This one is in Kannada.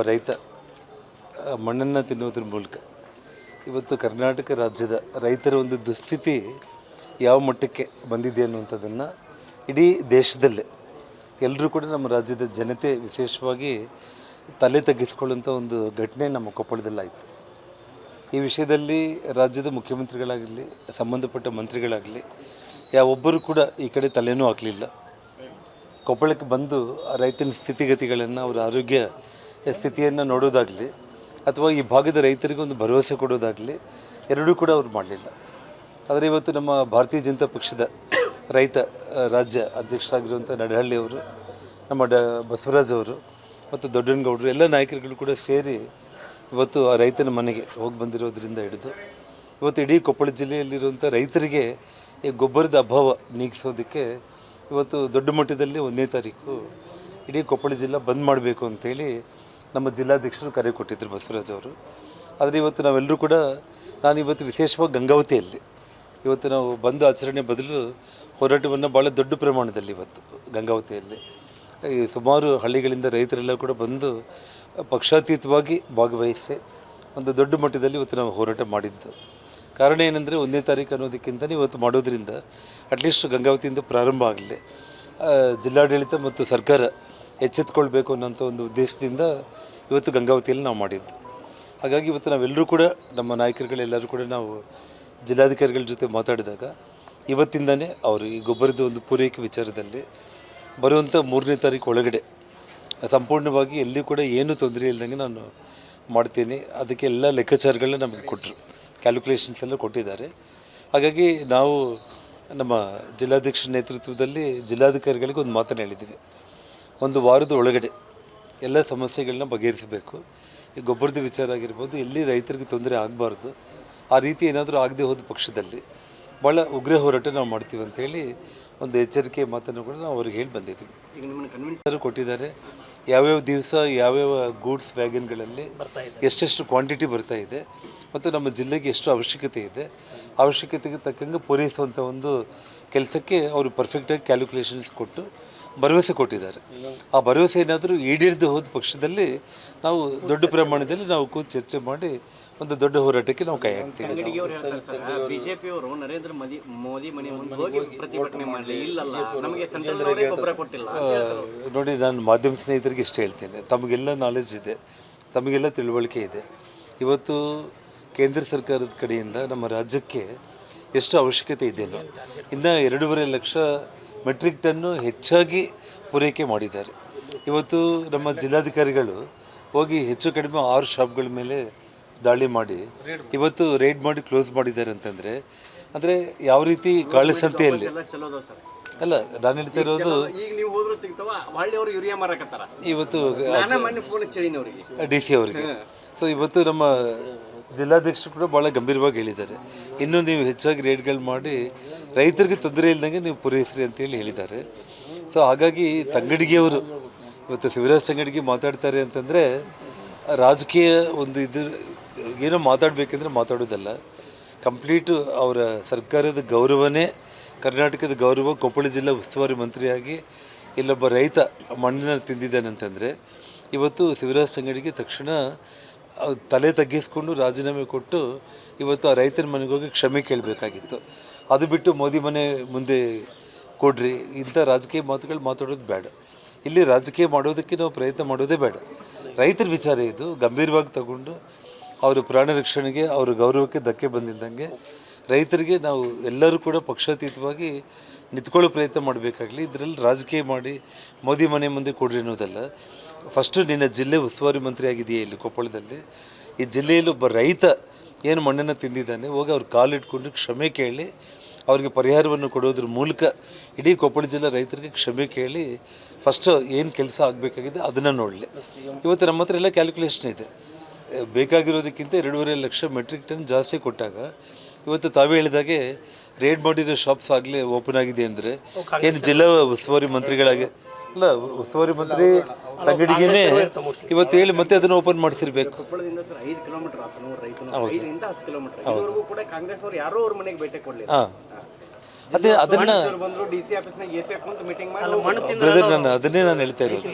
ರೈತ ಮಣ್ಣನ್ನು ತಿನ್ನುವುದರ ಮೂಲಕ ಇವತ್ತು ಕರ್ನಾಟಕ ರಾಜ್ಯದ ರೈತರ ಒಂದು ದುಸ್ಥಿತಿ ಯಾವ ಮಟ್ಟಕ್ಕೆ ಬಂದಿದೆ ಅನ್ನುವಂಥದ್ದನ್ನು ಇಡೀ ದೇಶದಲ್ಲೇ ಎಲ್ಲರೂ ಕೂಡ ನಮ್ಮ ರಾಜ್ಯದ ಜನತೆ ವಿಶೇಷವಾಗಿ ತಲೆ ತಗ್ಗಿಸಿಕೊಳ್ಳುವಂಥ ಒಂದು ಘಟನೆ ನಮ್ಮ ಕೊಪ್ಪಳದಲ್ಲಾಯಿತು. ಈ ವಿಷಯದಲ್ಲಿ ರಾಜ್ಯದ ಮುಖ್ಯಮಂತ್ರಿಗಳಾಗಲಿ ಸಂಬಂಧಪಟ್ಟ ಮಂತ್ರಿಗಳಾಗಲಿ ಯಾವೊಬ್ಬರೂ ಕೂಡ ಈ ಕಡೆ ತಲೆನೂ ಹಾಕಲಿಲ್ಲ. ಕೊಪ್ಪಳಕ್ಕೆ ಬಂದು ರೈತನ ಸ್ಥಿತಿಗತಿಗಳನ್ನು ಅವರ ಆರೋಗ್ಯ ಸ್ಥಿತಿಯನ್ನು ನೋಡೋದಾಗಲಿ ಅಥವಾ ಈ ಭಾಗದ ರೈತರಿಗೆ ಒಂದು ಭರವಸೆ ಕೊಡೋದಾಗಲಿ ಎರಡೂ ಕೂಡ ಅವ್ರು ಮಾಡಲಿಲ್ಲ. ಆದರೆ ಇವತ್ತು ನಮ್ಮ ಭಾರತೀಯ ಜನತಾ ಪಕ್ಷದ ರೈತ ರಾಜ್ಯ ಅಧ್ಯಕ್ಷರಾಗಿರುವಂಥ ನಡಹಳ್ಳಿಯವರು, ನಮ್ಮ ಬಸವರಾಜ್ ಅವರು ಮತ್ತು ದೊಡ್ಡನಗೌಡರು ಎಲ್ಲ ನಾಯಕರುಗಳು ಕೂಡ ಸೇರಿ ಇವತ್ತು ಆ ರೈತನ ಮನೆಗೆ ಹೋಗಿ ಬಂದಿರೋದ್ರಿಂದ ಹಿಡಿದು ಇವತ್ತು ಇಡೀ ಕೊಪ್ಪಳ ಜಿಲ್ಲೆಯಲ್ಲಿರುವಂಥ ರೈತರಿಗೆ ಈ ಗೊಬ್ಬರದ ಅಭಾವ ನೀಗಿಸೋದಕ್ಕೆ ಇವತ್ತು ದೊಡ್ಡ ಮಟ್ಟದಲ್ಲಿ 1ನೇ ತಾರೀಕು ಇಡೀ ಕೊಪ್ಪಳ ಜಿಲ್ಲೆ ಬಂದ್ ಮಾಡಬೇಕು ಅಂತೇಳಿ ನಮ್ಮ ಜಿಲ್ಲಾಧ್ಯಕ್ಷರು ಕರೆ ಕೊಟ್ಟಿದ್ದರು ಬಸವರಾಜ್ ಅವರು. ಆದರೆ ಇವತ್ತು ನಾವೆಲ್ಲರೂ ಕೂಡ ನಾನಿವತ್ತು ವಿಶೇಷವಾಗಿ ಗಂಗಾವತಿಯಲ್ಲಿ ಇವತ್ತು ನಾವು ಬಂದು ಆಚರಣೆ ಬದಲು ಹೋರಾಟವನ್ನು ಭಾಳ ದೊಡ್ಡ ಪ್ರಮಾಣದಲ್ಲಿ ಇವತ್ತು ಗಂಗಾವತಿಯಲ್ಲಿ ಈ ಸುಮಾರು ಹಳ್ಳಿಗಳಿಂದ ರೈತರೆಲ್ಲ ಕೂಡ ಬಂದು ಪಕ್ಷಾತೀತವಾಗಿ ಭಾಗವಹಿಸಿ ಒಂದು ದೊಡ್ಡ ಮಟ್ಟದಲ್ಲಿ ಇವತ್ತು ನಾವು ಹೋರಾಟ ಮಾಡಿದ್ದು. ಕಾರಣ ಏನಂದರೆ 1ನೇ ತಾರೀಕು ಅನ್ನೋದಕ್ಕಿಂತ ಇವತ್ತು ಮಾಡೋದ್ರಿಂದ ಅಟ್ಲೀಸ್ಟ್ ಗಂಗಾವತಿಯಿಂದ ಪ್ರಾರಂಭ ಆಗಲಿ, ಜಿಲ್ಲಾಡಳಿತ ಮತ್ತು ಸರ್ಕಾರ ಎಚ್ಚೆತ್ತುಕೊಳ್ಬೇಕು ಅನ್ನೋಂಥ ಒಂದು ಉದ್ದೇಶದಿಂದ ಇವತ್ತು ಗಂಗಾವತಿಯಲ್ಲಿ ನಾವು ಮಾಡಿದ್ದು. ಹಾಗಾಗಿ ಇವತ್ತು ನಾವೆಲ್ಲರೂ ಕೂಡ ನಮ್ಮ ನಾಯಕರುಗಳೆಲ್ಲರೂ ಕೂಡ ನಾವು ಜಿಲ್ಲಾಧಿಕಾರಿಗಳ ಜೊತೆ ಮಾತಾಡಿದಾಗ ಇವತ್ತಿಂದನೇ ಅವರು ಈ ಗೊಬ್ಬರದ ಒಂದು ಪೂರೈಕೆ ವಿಚಾರದಲ್ಲಿ ಬರುವಂಥ 3ನೇ ತಾರೀಕು ಒಳಗಡೆ ಸಂಪೂರ್ಣವಾಗಿ ಎಲ್ಲಿ ಕೂಡ ಏನೂ ತೊಂದರೆ ಇಲ್ಲದಂಗೆ ನಾನು ಮಾಡ್ತೀನಿ. ಅದಕ್ಕೆ ಎಲ್ಲ ಲೆಕ್ಕಾಚಾರಗಳನ್ನ ನಮಗೆ ಕೊಟ್ಟರು, ಕ್ಯಾಲ್ಕುಲೇಷನ್ಸ್ ಎಲ್ಲ ಕೊಟ್ಟಿದ್ದಾರೆ. ಹಾಗಾಗಿ ನಾವು ನಮ್ಮ ಜಿಲ್ಲಾಧ್ಯಕ್ಷರ ನೇತೃತ್ವದಲ್ಲಿ ಜಿಲ್ಲಾಧಿಕಾರಿಗಳಿಗೆ ಒಂದು ಮಾತನ್ನು ಹೇಳಿದ್ದೀವಿ, 1 ವಾರದ ಒಳಗಡೆ ಎಲ್ಲ ಸಮಸ್ಯೆಗಳನ್ನ ಬಗೆಹರಿಸಬೇಕು. ಈ ಗೊಬ್ಬರದ ವಿಚಾರ ಆಗಿರ್ಬೋದು, ಎಲ್ಲಿ ರೈತರಿಗೆ ತೊಂದರೆ ಆಗಬಾರ್ದು, ಆ ರೀತಿ ಏನಾದರೂ ಆಗದೆ ಹೋದ ಪಕ್ಷದಲ್ಲಿ ಭಾಳ ಉಗ್ರ ಹೋರಾಟ ನಾವು ಮಾಡ್ತೀವಿ ಅಂಥೇಳಿ ಒಂದು ಎಚ್ಚರಿಕೆ ಮಾತನ್ನು ಕೂಡ ನಾವು ಅವ್ರಿಗೆ ಹೇಳಿ ಬಂದಿದ್ದೀವಿ. ಈಗ ನಿಮ್ಮನ್ನು ಕನ್ವಿನ್ಸ್ ಕೊಟ್ಟಿದ್ದಾರೆ, ಯಾವ್ಯಾವ ದಿವಸ ಯಾವ್ಯಾವ ಗೂಡ್ಸ್ ವ್ಯಾಗನ್ಗಳಲ್ಲಿ ಎಷ್ಟೆಷ್ಟು ಕ್ವಾಂಟಿಟಿ ಬರ್ತಾ ಇದೆ ಮತ್ತು ನಮ್ಮ ಜಿಲ್ಲೆಗೆ ಎಷ್ಟು ಅವಶ್ಯಕತೆ ಇದೆ, ಅವಶ್ಯಕತೆಗೆ ತಕ್ಕಂಗೆ ಪೂರೈಸುವಂಥ ಒಂದು ಕೆಲಸಕ್ಕೆ ಅವರು ಪರ್ಫೆಕ್ಟಾಗಿ ಕ್ಯಾಲ್ಕುಲೇಷನ್ಸ್ ಕೊಟ್ಟು ಭರವಸೆ ಕೊಟ್ಟಿದ್ದಾರೆ. ಆ ಭರವಸೆ ಏನಾದರೂ ಈಡೇರದೆ ಹೋದ ಪಕ್ಷದಲ್ಲಿ ನಾವು ದೊಡ್ಡ ಪ್ರಮಾಣದಲ್ಲಿ ನಾವು ಕೂತು ಚರ್ಚೆ ಮಾಡಿ ಒಂದು ದೊಡ್ಡ ಹೋರಾಟಕ್ಕೆ ನಾವು ಕೈ ಹಾಕ್ತೀವಿ. ಬಿಜೆಪಿಯವರು ನರೇಂದ್ರ ಮೋದಿ ಮನೆ ಮುಂದೆ ಹೋಗಿ ಪ್ರತಿಭಟನೆ ಮಾಡಲಿ, ಇಲ್ಲಲ್ಲ ನಮಗೆ ಸೆಂಟ್ರಲ್ ಗೊಬ್ಬರ ಕೊಟ್ಟಿಲ್ಲ. ನೋಡಿ, ನಾನು ಮಾಧ್ಯಮ ಸ್ನೇಹಿತರಿಗೆ ಇಷ್ಟು ಹೇಳ್ತೇನೆ, ತಮಗೆಲ್ಲ ನಾಲೆಜ್ ಇದೆ, ತಮಗೆಲ್ಲ ತಿಳುವಳಿಕೆ ಇದೆ. ಇವತ್ತು ಕೇಂದ್ರ ಸರ್ಕಾರದ ಕಡೆಯಿಂದ ನಮ್ಮ ರಾಜ್ಯಕ್ಕೆ ಎಷ್ಟು ಅವಶ್ಯಕತೆ ಇದೆಯೋ ಇನ್ನು 2.5 ಲಕ್ಷ ಮೆಟ್ರಿಕ್ ಟನ್ನು ಹೆಚ್ಚಾಗಿ ಪೂರೈಕೆ ಮಾಡಿದ್ದಾರೆ. ಇವತ್ತು ನಮ್ಮ ಜಿಲ್ಲಾಧಿಕಾರಿಗಳು ಹೋಗಿ ಹೆಚ್ಚು ಕಡಿಮೆ 6 ಶಾಪ್ಗಳ ಮೇಲೆ ದಾಳಿ ಮಾಡಿ ಇವತ್ತು ರೇಡ್ ಮಾಡಿ ಕ್ಲೋಸ್ ಮಾಡಿದ್ದಾರೆ ಅಂತಂದರೆ ಅಂದರೆ ಯಾವ ರೀತಿ ಕಾಳಸಂತೆಯಲ್ಲಿ ಅಲ್ಲ, ನಾನು ಹೇಳ್ತಾ ಇರೋದು ಇವತ್ತು DC ಅವರಿಗೆ. ಸೊ ಇವತ್ತು ನಮ್ಮ ಜಿಲ್ಲಾಧ್ಯಕ್ಷರು ಕೂಡ ಭಾಳ ಗಂಭೀರವಾಗಿ ಹೇಳಿದ್ದಾರೆ, ಇನ್ನೂ ನೀವು ಹೆಚ್ಚಾಗಿ ರೇಟ್ಗಳು ಮಾಡಿ ರೈತರಿಗೆ ತೊಂದರೆ ಇಲ್ಲದಂಗೆ ನೀವು ಪೂರೈಸ್ರಿ ಅಂತೇಳಿ ಹೇಳಿದ್ದಾರೆ. ಸೊ ಹಾಗಾಗಿ ತಂಗಡಿಗೆಯವರು ಇವತ್ತು ಶಿವರಾಜ್ ತಂಗಡಿಗೆ ಮಾತಾಡ್ತಾರೆ ಅಂತಂದರೆ ರಾಜಕೀಯ ಒಂದು ಏನೋ ಮಾತಾಡಬೇಕೆಂದ್ರೆ ಮಾತಾಡೋದಲ್ಲ, ಕಂಪ್ಲೀಟು ಅವರ ಸರ್ಕಾರದ ಗೌರವನೇ, ಕರ್ನಾಟಕದ ಗೌರವ, ಕೊಪ್ಪಳ ಜಿಲ್ಲಾ ಉಸ್ತುವಾರಿ ಮಂತ್ರಿಯಾಗಿ ಇಲ್ಲೊಬ್ಬ ರೈತ ಮಣ್ಣನ್ನು ತಿಂದಿದ್ದಾನೆ ಅಂತಂದರೆ ಇವತ್ತು ಶಿವರಾಜ್ ತಂಗಡಿಗೆ ತಕ್ಷಣ ತಲೆ ತಗ್ಗಿಸ್ಕೊಂಡು ರಾಜೀನಾಮೆ ಕೊಟ್ಟು ಇವತ್ತು ಆ ರೈತನ ಮನೆಗೆ ಹೋಗಿ ಕ್ಷಮೆ ಕೇಳಬೇಕಾಗಿತ್ತು. ಅದು ಬಿಟ್ಟು ಮೋದಿ ಮನೆ ಮುಂದೆ ಕೊಡ್ರಿ ಇಂಥ ರಾಜಕೀಯ ಮಾತುಗಳು ಮಾತಾಡೋದು ಬೇಡ. ಇಲ್ಲಿ ರಾಜಕೀಯ ಮಾಡೋದಕ್ಕೆ ನಾವು ಪ್ರಯತ್ನ ಮಾಡೋದೇ ಬೇಡ. ರೈತರ ವಿಚಾರ ಇದು ಗಂಭೀರವಾಗಿ ತಗೊಂಡು ಅವರ ಪ್ರಾಣ ರಕ್ಷಣೆಗೆ, ಅವರ ಗೌರವಕ್ಕೆ ಧಕ್ಕೆ ಬಂದಿದ್ದಂಗೆ ರೈತರಿಗೆ ನಾವು ಎಲ್ಲರೂ ಕೂಡ ಪಕ್ಷಾತೀತವಾಗಿ ನಿಂತ್ಕೊಳ್ಳೋ ಪ್ರಯತ್ನ ಮಾಡಬೇಕಾಗಲಿ. ಇದರಲ್ಲಿ ರಾಜಕೀಯ ಮಾಡಿ ಮೋದಿ ಮನೆ ಮುಂದೆ ಕೊಡ್ರಿ ಅನ್ನೋದಲ್ಲ. ಫಸ್ಟು ನಿನ್ನ ಜಿಲ್ಲೆ ಉಸ್ತುವಾರಿ ಮಂತ್ರಿ ಆಗಿದೆಯಾ ಇಲ್ಲಿ ಕೊಪ್ಪಳದಲ್ಲಿ, ಈ ಜಿಲ್ಲೆಯಲ್ಲಿ ಒಬ್ಬ ರೈತ ಏನು ಮಣ್ಣನ್ನು ತಿಂದಿದ್ದಾನೆ ಹೋಗಿ ಅವ್ರು ಕಾಲಿಟ್ಕೊಂಡು ಕ್ಷಮೆ ಕೇಳಿ ಅವ್ರಿಗೆ ಪರಿಹಾರವನ್ನು ಕೊಡೋದ್ರ ಮೂಲಕ ಇಡೀ ಕೊಪ್ಪಳ ಜಿಲ್ಲೆ ರೈತರಿಗೆ ಕ್ಷಮೆ ಕೇಳಿ ಫಸ್ಟು ಏನು ಕೆಲಸ ಆಗಬೇಕಾಗಿದೆ ಅದನ್ನು ನೋಡಲಿ. ಇವತ್ತು ನಮ್ಮ ಹತ್ರ ಎಲ್ಲ ಕ್ಯಾಲ್ಕುಲೇಷನ್ ಇದೆ, ಬೇಕಾಗಿರೋದಕ್ಕಿಂತ 2.5 ಲಕ್ಷ ಮೆಟ್ರಿಕ್ ಟನ್ ಜಾಸ್ತಿ ಕೊಟ್ಟಾಗ ಇವತ್ತು ತಾವೇ ಹೇಳಿದಾಗೆ ರೇಡ್ ಮಾಡಿರೋ ಶಾಪ್ಸ್ ಆಗಲೇ ಓಪನ್ ಆಗಿದೆ ಅಂದರೆ ಏನು ಜಿಲ್ಲಾ ಉಸ್ತುವಾರಿ ಮಂತ್ರಿಗಳಾಗಿ ಅಲ್ಲ, ಉಸ್ತುವಾರಿ ಮಂತ್ರಿ ತಂಗಡಿಗೆನೇ ಇವತ್ತು ಹೇಳಿ ಮತ್ತೆ ಅದನ್ನು ಓಪನ್ ಮಾಡಿಸಿರ್ಬೇಕು. ಹಾಂ, ಅದೇ ಅದನ್ನ ಬ್ರದರ್ ನಾನು ಅದನ್ನೇ ನಾನು ಹೇಳ್ತಾ ಇರೋದು.